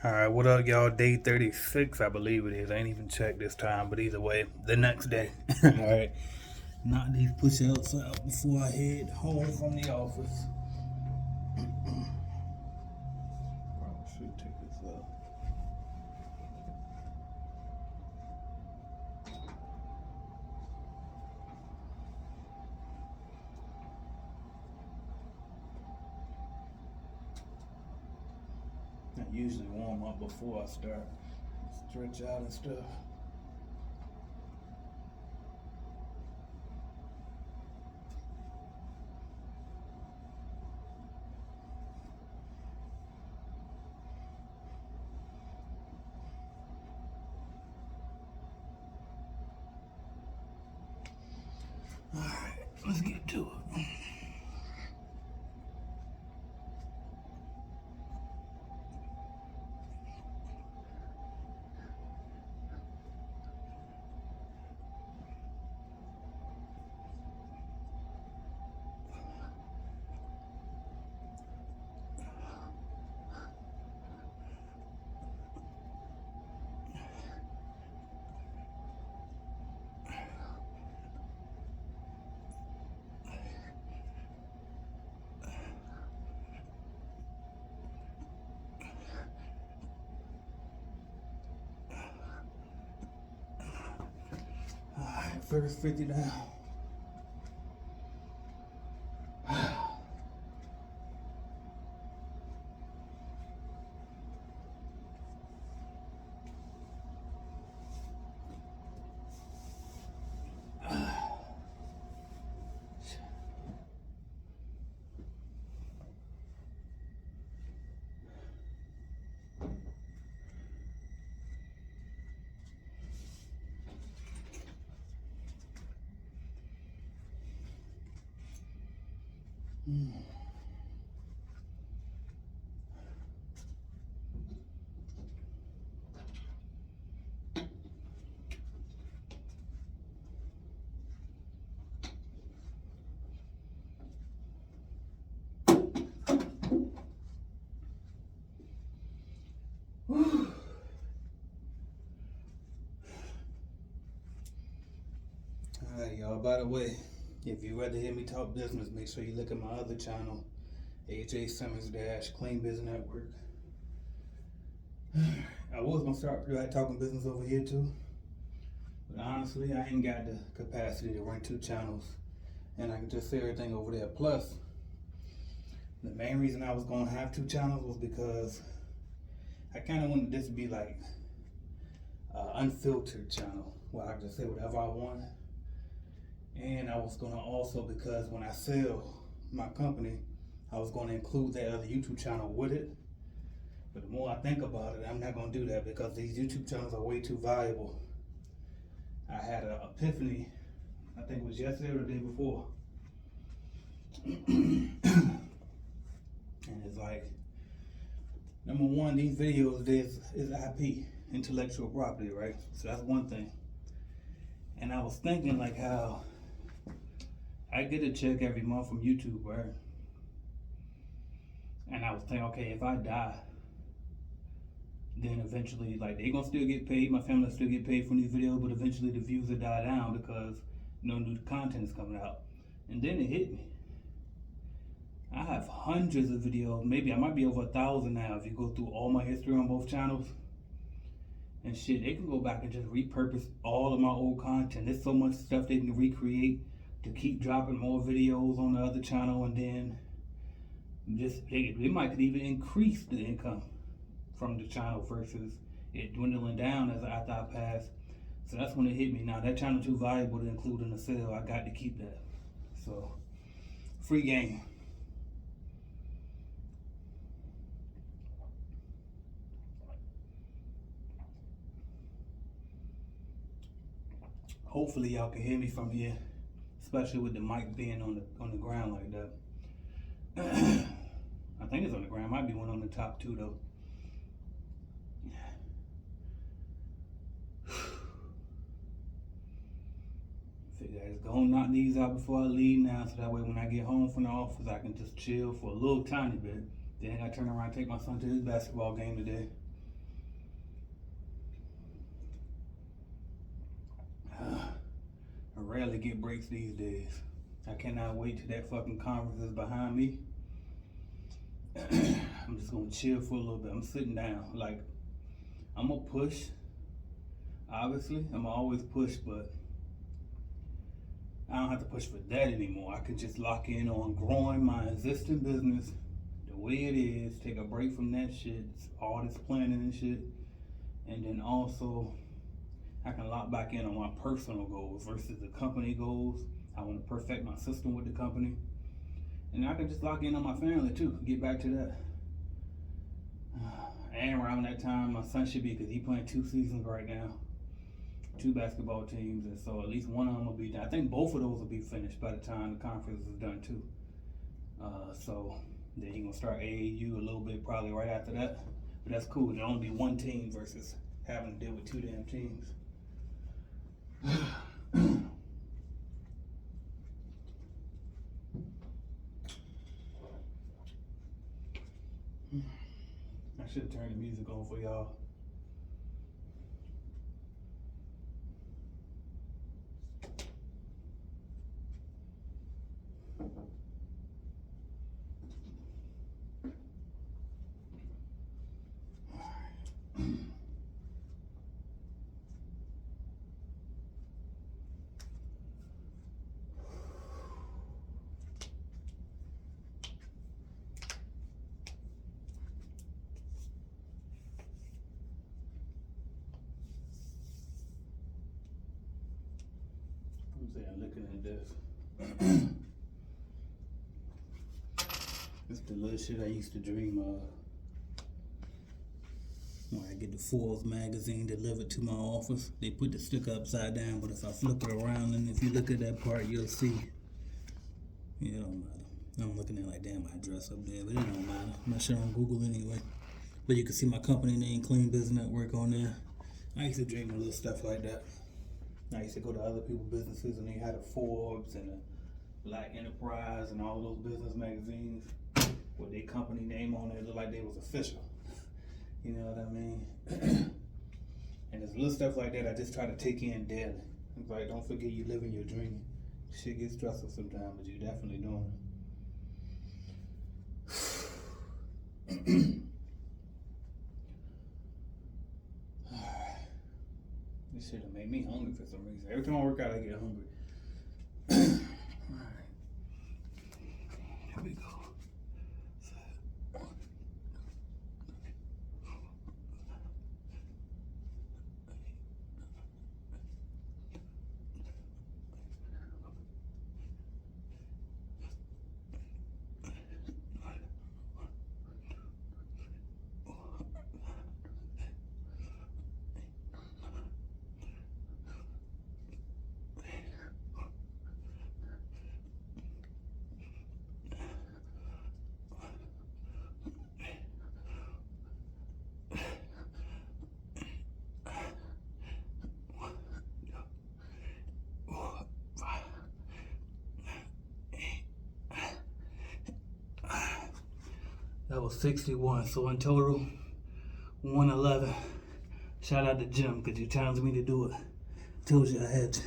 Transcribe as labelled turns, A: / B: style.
A: Alright, what up, y'all? Day 36, I believe it is. I ain't even checked this time, but either way, the next day. Alright, knock these push outs out before I head home from the office. Probably should take this out. I usually warm up before I start. Stretch out and stuff. Alright, let's get to it. Alright, first 50 down. Alright, y'all, by the way, if you'd rather hear me talk business, make sure you look at my other channel, AJ Simmons Clean Business Network. I was gonna start talking business over here too, but honestly, I ain't got the capacity to run two channels, and I can just say everything over there. Plus, the main reason I was gonna have two channels was because I kind of wanted this to be like an unfiltered channel where I can just say whatever I want. And I was gonna also, because when I sell my company, I was gonna include that other YouTube channel with it. But the more I think about it, I'm not gonna do that because these YouTube channels are way too valuable. I had an epiphany, I think it was yesterday or the day before. And it's like, number one, these videos is IP, intellectual property, right? So that's one thing. And I was thinking like how I get a check every month from YouTube, right? And I was thinking, okay, if I die, then eventually, like, they gonna still get paid, my family will still get paid from these videos, but eventually the views will die down because no new content is coming out. And then it hit me. I have hundreds of videos, maybe I might be over 1,000 now if you go through all my history on both channels. And shit, they can go back and just repurpose all of my old content. There's so much stuff they can recreate to keep dropping more videos on the other channel, and then just they might could even increase the income from the channel versus it dwindling down as after I pass. So that's when it hit me. Now that channel too valuable to include in the sale. I got to keep that. So free game. Hopefully y'all can hear me from here, especially with the mic being on the ground like that. I think it's on the ground. Might be one on the top too though. Figure I just go knock these out before I leave now, so that way when I get home from the office I can just chill for a little tiny bit. Then I turn around and take my son to his basketball game today. rarely get breaks these days. I cannot wait till that fucking conference is behind me. I'm just gonna chill for a little bit. I'm sitting down. Like, I'm gonna push. Obviously, I'm gonna always push, but I don't have to push for that anymore. I can just lock in on growing my existing business the way it is, take a break from that shit, all this planning and shit, and then also I can lock back in on my personal goals versus the company goals. I want to perfect my system with the company, and I can just lock in on my family too, get back to that. And around that time, my son should be, because he's playing 2 seasons right now, 2 basketball teams, and so at least one of them will be done. I think both of those will be finished by the time the conference is done too. So then he's gonna start AAU a little bit probably right after that. But that's cool. There'll only be 1 team versus having to deal with 2 damn teams. I should have turned the music on for y'all. I'm saying, looking at this. It's the little shit I used to dream of. When I get the Forbes magazine delivered to my office, they put the sticker upside down, but if I flip it around and if you look at that part, you'll see. It don't matter. I'm looking at it like, damn, I dress up there, but it don't matter. I'm not sure on Google anyway. But you can see my company name, Clean Business Network, on there. I used to dream of little stuff like that. I used to go to other people's businesses and they had a Forbes and a Black Enterprise and all those business magazines with their company name on it. It looked like they was official. You know what I mean? And there's little stuff like that I just try to take in daily. It's like, don't forget you living your dream. Shit gets stressful sometimes, but you're definitely doing it. This shit done made me hungry for some reason. Every time I work out, I get hungry. Alright. Here we go. That was 61, so in total, 111. Shout out to Jim, because you challenged me to do it. Told you I had to.